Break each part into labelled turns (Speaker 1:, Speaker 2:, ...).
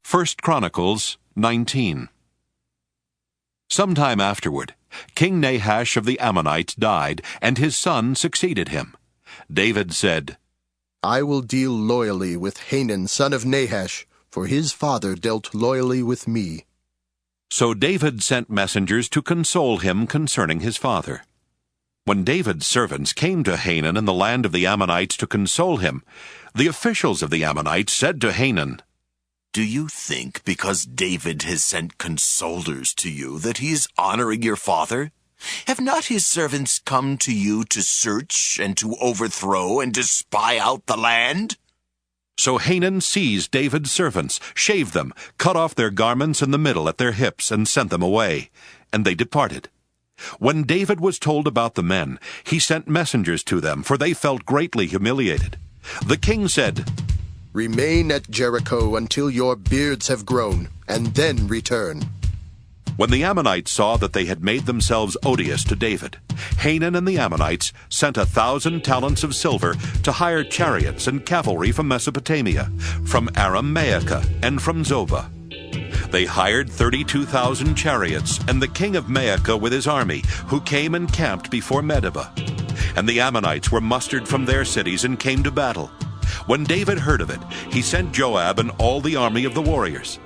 Speaker 1: 1 Chronicles 19. Sometime afterward, King Nahash of the Ammonites died, and his son succeeded him. David said,
Speaker 2: I will deal loyally with Hanan son of Nahash, for his father dealt loyally with me.
Speaker 1: So David sent messengers to console him concerning his father. When David's servants came to Hanan in the land of the Ammonites to console him, the officials of the Ammonites said to Hanan,
Speaker 3: Do you think because David has sent consolers to you that he is honoring your father? Have not his servants come to you to search and to overthrow and to spy out the land?
Speaker 1: So Hanan seized David's servants, shaved them, cut off their garments in the middle at their hips, and sent them away. And they departed. When David was told about the men, he sent messengers to them, for they felt greatly humiliated. The king said,
Speaker 2: Remain at Jericho until your beards have grown, and then return.
Speaker 1: When the Ammonites saw that they had made themselves odious to David, Hanan and the Ammonites sent 1,000 talents of silver to hire chariots and cavalry from Mesopotamia, from Aram-Maacah, and from Zobah. They hired 32,000 chariots, and the king of Maacah with his army, who came and camped before Medeba. And the Ammonites were mustered from their cities and came to battle. When David heard of it, he sent Joab and all the army of the warriors.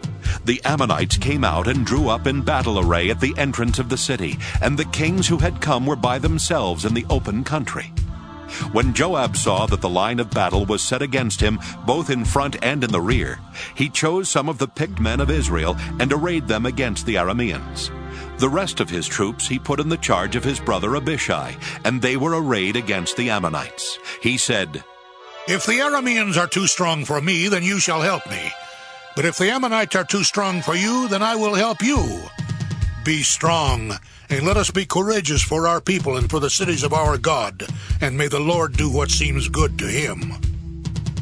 Speaker 1: The Ammonites came out and drew up in battle array at the entrance of the city, and the kings who had come were by themselves in the open country. When Joab saw that the line of battle was set against him, both in front and in the rear, he chose some of the picked men of Israel and arrayed them against the Arameans. The rest of his troops he put in the charge of his brother Abishai, and they were arrayed against the Ammonites. He said,
Speaker 4: If the Arameans are too strong for me, then you shall help me. But if the Ammonites are too strong for you, then I will help you. Be strong, and let us be courageous for our people and for the cities of our God, and may the Lord do what seems good to him.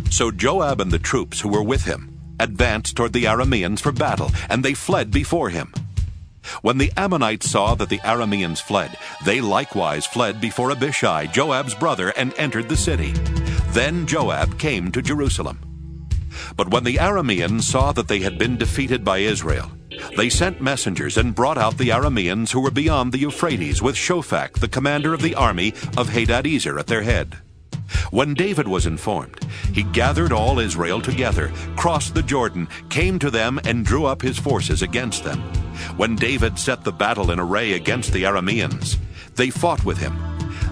Speaker 1: So Joab and the troops who were with him advanced toward the Arameans for battle, and they fled before him. When the Ammonites saw that the Arameans fled, they likewise fled before Abishai, Joab's brother, and entered the city. Then Joab came to Jerusalem. But when the Arameans saw that they had been defeated by Israel, they sent messengers and brought out the Arameans who were beyond the Euphrates, with Shophach, the commander of the army of Hadadezer, at their head. When David was informed, he gathered all Israel together, crossed the Jordan, came to them, and drew up his forces against them. When David set the battle in array against the Arameans, they fought with him.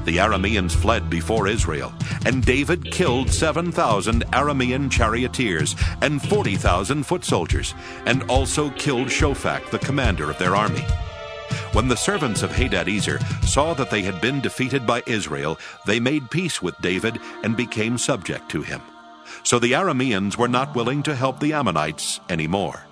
Speaker 1: The Arameans fled before Israel, and David killed 7,000 Aramean charioteers and 40,000 foot soldiers, and also killed Shophach, the commander of their army. When the servants of Hadadezer saw that they had been defeated by Israel, they made peace with David and became subject to him. So the Arameans were not willing to help the Ammonites anymore.